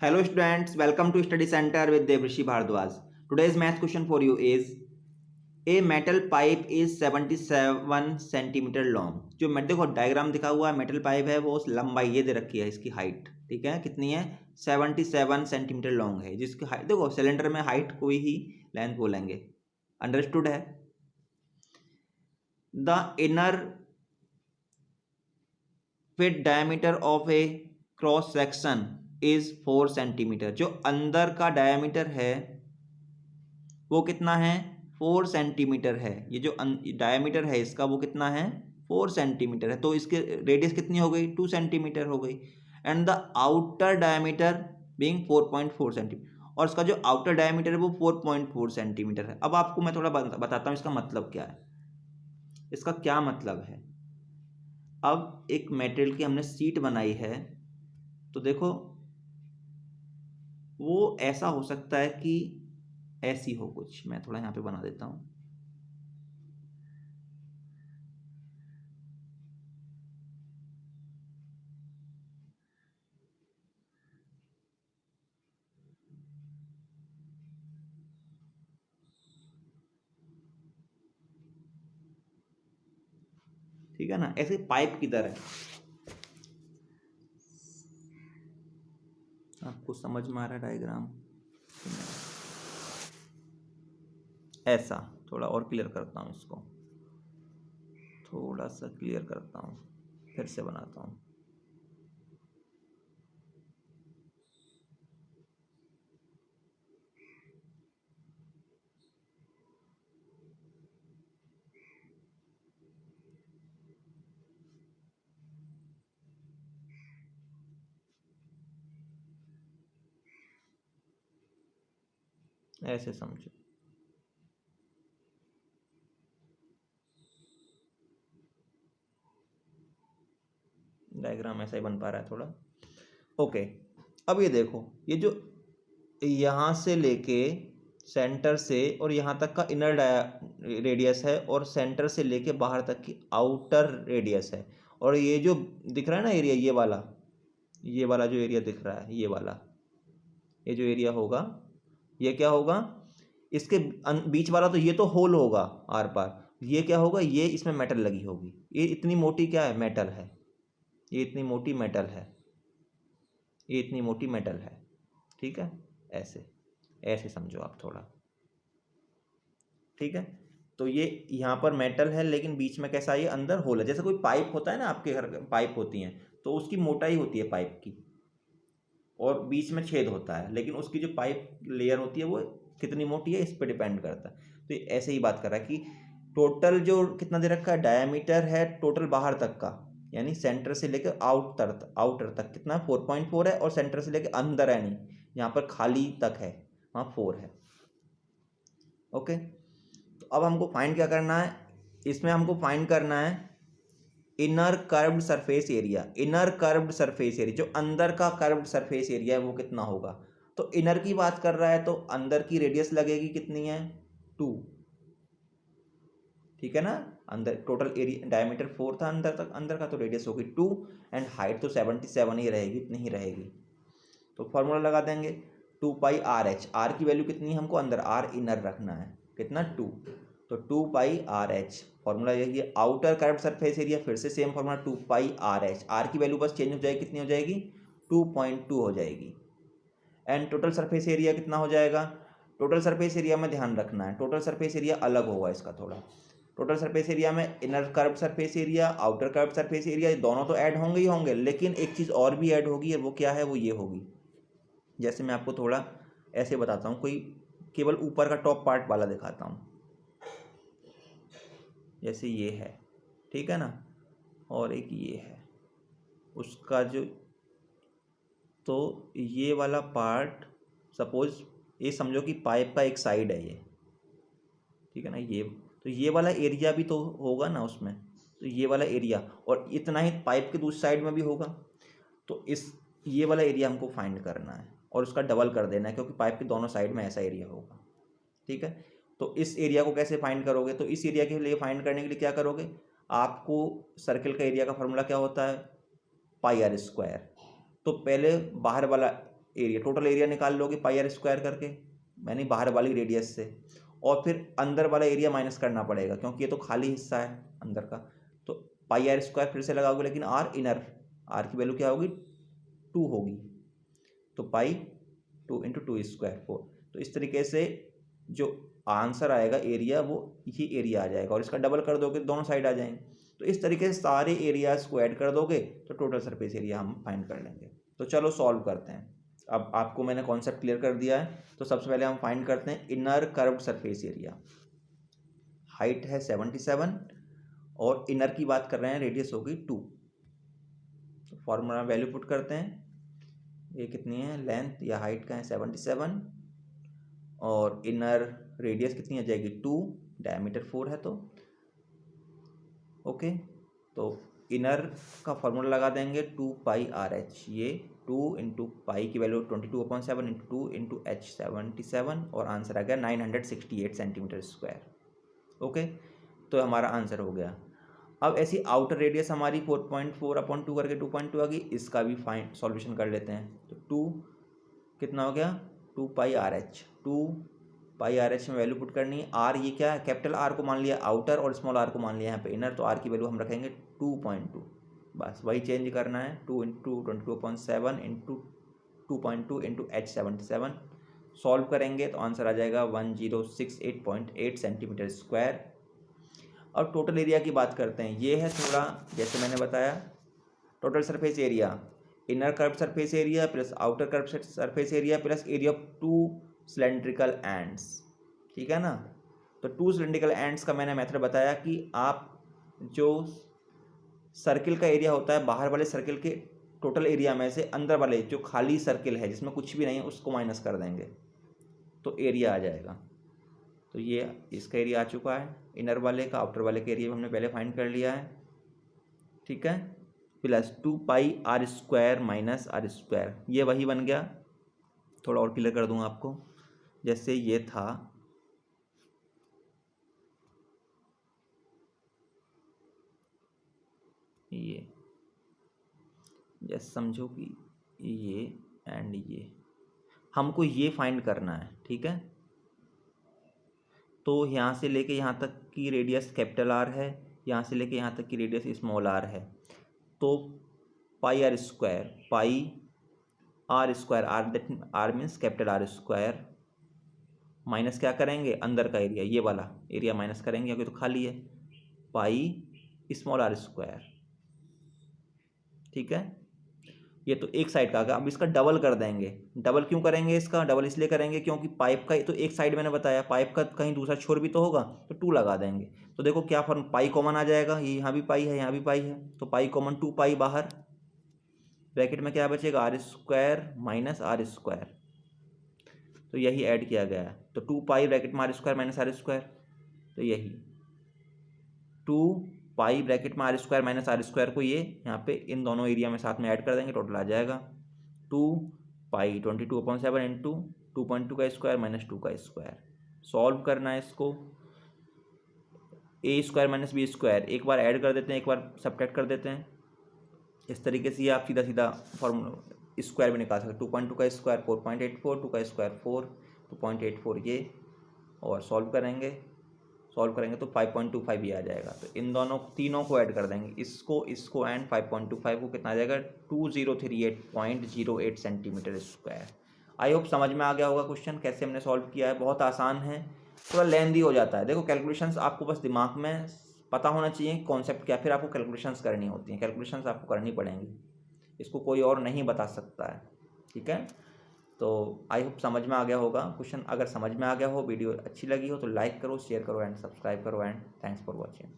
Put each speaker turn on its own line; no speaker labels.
Hello students, welcome to Study Center with Devrishi Bhardwaj. Today's math question for you is a metal pipe is 77 centimetre long. जो मैं देखो diagram दिखा हुआ है metal pipe है वो लंबाई ये दे रखी है इसकी हाइट, ठीक है, कितनी है 77 सेंटीमीटर लॉन्ग है। जिसकी हाइट देखो सिलेंडर में हाइट कोई ही लेंथ बोलेंगे, अंडरस्टूड है। The inner fit diameter of A cross section is 4 centimetre. जो अंदर का डायमीटर है वो कितना है 4 सेंटीमीटर है। ये जो डायमीटर है इसका वो कितना है 4 सेंटीमीटर है, तो इसके रेडियस कितनी हो गई 2 सेंटीमीटर हो गई। And the outer diameter being 4.4 centimetre, और इसका जो आउटर डायमीटर है वो 4.4 सेंटीमीटर है। अब आपको मैं थोड़ा बताता हूँ इसका मतलब क्या है। इसका क्या मतलब है, अब एक मेटेरियल की हमने सीट बनाई है तो देखो वो ऐसा हो सकता है कि ऐसी हो कुछ, मैं थोड़ा यहाँ पे बना देता हूँ। ठीक है ना, ऐसे पाइप की तरह। आपको समझ में आ रहा है डायग्राम? ऐसा थोड़ा और क्लियर करता हूँ इसको, थोड़ा सा क्लियर करता हूँ, फिर से बनाता हूँ। ऐसे समझो, डायग्राम ऐसा ही बन पा रहा है थोड़ा। ओके, अब ये देखो, ये जो यहाँ से लेके सेंटर से और यहाँ तक का इनर रेडियस है, और सेंटर से लेके बाहर तक की आउटर रेडियस है। और ये जो दिख रहा है ना एरिया, ये वाला जो एरिया दिख रहा है, ये जो एरिया होगा ये क्या होगा, इसके बीच वाला तो ये तो होल होगा आर पार। ये क्या होगा, ये इसमें मेटल लगी होगी। ये इतनी मोटी क्या है, मेटल है। ये इतनी मोटी मेटल है, ये इतनी मोटी मेटल है। ठीक है, ऐसे ऐसे समझो आप थोड़ा। ठीक है, तो ये यहाँ पर मेटल है लेकिन बीच में कैसा, ये अंदर होल है। जैसे कोई पाइप होता है ना, आपके घर पाइप होती हैं तो उसकी मोटाई होती है पाइप की, और बीच में छेद होता है, लेकिन उसकी जो पाइप लेयर होती है वो कितनी मोटी है इस पर डिपेंड करता है। तो ऐसे ही बात कर रहा है कि टोटल जो कितना दे रखा है डायमीटर है टोटल बाहर तक का, यानी सेंटर से लेकर आउटर तक कितना 4.4 है, और सेंटर से लेकर अंदर यानी यहाँ पर खाली तक है वहाँ 4 है। ओके, तो अब हमको फाइंड क्या करना है, इसमें हमको फाइंड करना है inner curved surface area. Inner curved surface area, जो अंदर का कर्व्ड सरफेस एरिया है वो कितना होगा। तो इनर की बात कर रहा है तो अंदर की रेडियस लगेगी कितनी है 2। ठीक है ना, अंदर टोटल एरिया डायमीटर 4 था अंदर तक, अंदर का तो रेडियस होगी 2, एंड हाइट तो 77 ही रहेगी, इतनी ही रहेगी। तो फॉर्मूला लगा देंगे 2πRh। आर की वैल्यू कितनी है हमको, अंदर आर इनर रखना है, कितना 2, तो 2πRh। फॉर्मूला यही है। आउटर कर्व्ड सरफेस एरिया, फिर से सेम फॉर्मूला 2πRh। आर की वैल्यू बस चेंज हो जाएगी, कितनी हो जाएगी 2.2 हो जाएगी। एंड टोटल सरफेस एरिया कितना हो जाएगा, टोटल सरफेस एरिया में ध्यान रखना है, टोटल सरफेस एरिया अलग होगा इसका थोड़ा। टोटल सरफेस एरिया में inner curved surface area, outer curved surface area, दोनों तो ऐड होंगे ही होंगे, लेकिन एक चीज़ और भी ऐड होगी, वो क्या है, वो ये होगी। जैसे मैं आपको थोड़ा ऐसे बताता हूँ, कोई केवल ऊपर का टॉप पार्ट वाला दिखाता हूँ। जैसे ये है, ठीक है ना, और एक ये है उसका जो, तो ये वाला पार्ट सपोज ये समझो कि पाइप का एक साइड है ये, ठीक है ना, ये तो ये वाला एरिया भी तो होगा ना उसमें, तो ये वाला एरिया और इतना ही पाइप के दूसरी साइड में भी होगा। तो इस ये वाला एरिया हमको फाइंड करना है और उसका डबल कर देना है, क्योंकि पाइप के दोनों साइड में ऐसा एरिया होगा। ठीक है, तो इस एरिया को कैसे फाइंड करोगे, तो इस एरिया के लिए फाइंड करने के लिए क्या करोगे, आपको सर्कल का एरिया का फॉर्मूला क्या होता है, πr²। तो पहले बाहर वाला एरिया, टोटल एरिया निकाल लोगे पाई आर स्क्वायर करके, यानी बाहर वाली रेडियस से, और फिर अंदर वाला एरिया माइनस करना पड़ेगा क्योंकि ये तो खाली हिस्सा है अंदर का। तो पाई आर स्क्वायर फिर से लगाओगे, लेकिन आर इनर, आर की वैल्यू क्या होगी 2 होगी, तो पाई 2 × 2 स्क्वायर 4। तो इस तरीके से जो आंसर आएगा एरिया वो ये एरिया आ जाएगा, और इसका डबल कर दोगे दोनों साइड आ जाएंगे। तो इस तरीके से सारे एरियाज को ऐड कर दोगे तो टोटल सरफेस एरिया हम फाइंड कर लेंगे। तो चलो सॉल्व करते हैं। अब आपको मैंने कॉन्सेप्ट क्लियर कर दिया है, तो सबसे पहले हम फाइंड करते हैं inner curved surface area. Height है 77 और इनर की बात कर रहे हैं, रेडियस होगी 2। तो फॉर्मूला वैल्यू पुट करते हैं, ये कितनी है, लेंथ या हाइट का है 77 और इनर रेडियस कितनी आ जाएगी 2, डायमीटर 4 है तो ओके। तो इनर का फॉर्मूला लगा देंगे 2 पाई आर एच, ये 2 × पाई की वैल्यू 22/7 × 2 × h 77 और आंसर आ गया 968 सेंटीमीटर स्क्वायर। ओके, तो हमारा आंसर हो गया। अब ऐसी आउटर रेडियस हमारी 4.4/2 करके 2.2 आ गई, इसका भी फाइंड सॉल्यूशन कर लेते हैं। तो 2 कितना हो गया 2 pi R H, 2 pi R H में वैल्यू पुट करनी है। आर ये क्या है, कैपिटल आर को मान लिया आउटर और स्मॉल आर को मान लिया यहाँ पे इनर, तो आर की वैल्यू हम रखेंगे 2.2, बस वही चेंज करना है। 2 × 22/7 × 2.2 × h 77 सॉल्व करेंगे तो आंसर आ जाएगा 1068.8 सेंटीमीटर स्क्वायर। अब टोटल एरिया की बात करते हैं, ये है थोड़ा जैसे मैंने बताया total surface area, inner curve surface area plus outer curve surface area plus area of 2 cylindrical ends, ठीक है ना। तो 2 सिलेंड्रिकल एंड्स का मैंने मेथड बताया कि आप जो सर्किल का एरिया होता है, बाहर वाले सर्किल के टोटल एरिया में से अंदर वाले जो खाली सर्किल है जिसमें कुछ भी नहीं है उसको माइनस कर देंगे तो एरिया आ जाएगा। तो ये इसका एरिया आ चुका है इनर वाले का, आउटर वाले के एरिया हमने पहले फाइंड कर लिया है, ठीक है। Plus 2 pi are square minus r square, ये वही बन गया। थोड़ा और क्लियर कर दूंगा आपको, जैसे ये था ये, जैसे समझो कि ये एंड ये हमको ये फाइंड करना है, ठीक है। तो यहाँ से लेके यहाँ तक की रेडियस कैपिटल आर है, यहाँ से लेके यहाँ तक की रेडियस स्मॉल आर है। तो pi are square, pi are square, R that R means capital R square, minus क्या करेंगे अंदर का एरिया, ये वाला एरिया माइनस करेंगे क्योंकि तो खाली है, पाई स्मॉल आर स्क्वायर, ठीक है। ये तो एक साइड का आ गया। अब इसका डबल कर देंगे। डबल क्यों करेंगे, इसका डबल इसलिए करेंगे क्योंकि पाइप का तो एक साइड मैंने बताया, पाइप का कहीं दूसरा छोर भी तो होगा, तो 2 लगा देंगे। तो देखो क्या फॉर्म, पाई कॉमन आ जाएगा, ये यहाँ भी पाई है यहाँ भी पाई है, तो पाई कॉमन 2 पाई बाहर, ब्रैकेट में क्या बचेगा r square minus r square, तो यही ऐड किया गया है। तो 2 पाई ब्रैकेट में r square minus r square, तो यही 2 पाई ब्रैकेट में r square minus r square को ये यहाँ पे इन दोनों एरिया में साथ में ऐड कर देंगे, टोटल आ जाएगा 2 पाई 22/7 इंटू 2.2 का स्क्वायर माइनस 2 का स्क्वायर। सॉल्व करना है इसको, ए स्क्वायर माइनस बी स्क्वायर एक बार ऐड कर देते हैं, एक बार सब्ट्रैक्ट कर देते हैं। इस तरीके से ये आप सीधा सीधा फॉर्मूला स्क्वायर भी निकाल सकते। 2.2 का स्क्वायर 4.84, 2 का स्क्वायर 4, 2.84 ये, और सॉल्व करेंगे तो 5.25 ये आ जाएगा। तो इन दोनों तीनों को ऐड कर देंगे, इसको एंड 5.25 को कितना आ जाएगा 2038.08 सेंटीमीटर स्क्वायर। आई होप समझ में आ गया होगा क्वेश्चन कैसे हमने सॉल्व किया है। बहुत आसान है, थोड़ा लेंदी हो जाता है। देखो कैलकुलेशंस आपको बस दिमाग में पता होना चाहिए कॉन्सेप्ट क्या, फिर आपको कैलकुलेशंस करनी होती हैं, कैलकुलेशंस आपको करनी पड़ेंगी, इसको कोई और नहीं बता सकता है, ठीक है। तो आई होप समझ में आ गया होगा क्वेश्चन। अगर समझ में आ गया हो, वीडियो अच्छी लगी हो तो लाइक करो, शेयर करो एंड सब्सक्राइब करो एंड थैंक्स फॉर वॉचिंग।